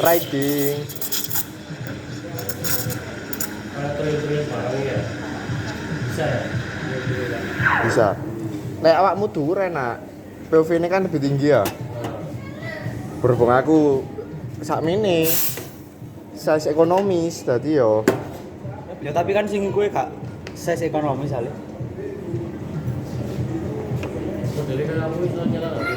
Riding. Bisa. Nek awakmu dhuwur enak. POV ini kan lebih tinggi ya. Berhubung aku sakmene size ekonomis dadi yo. Ya tapi kan sing kowe gak size ekonomis ale. Modele kan aku iso nyala.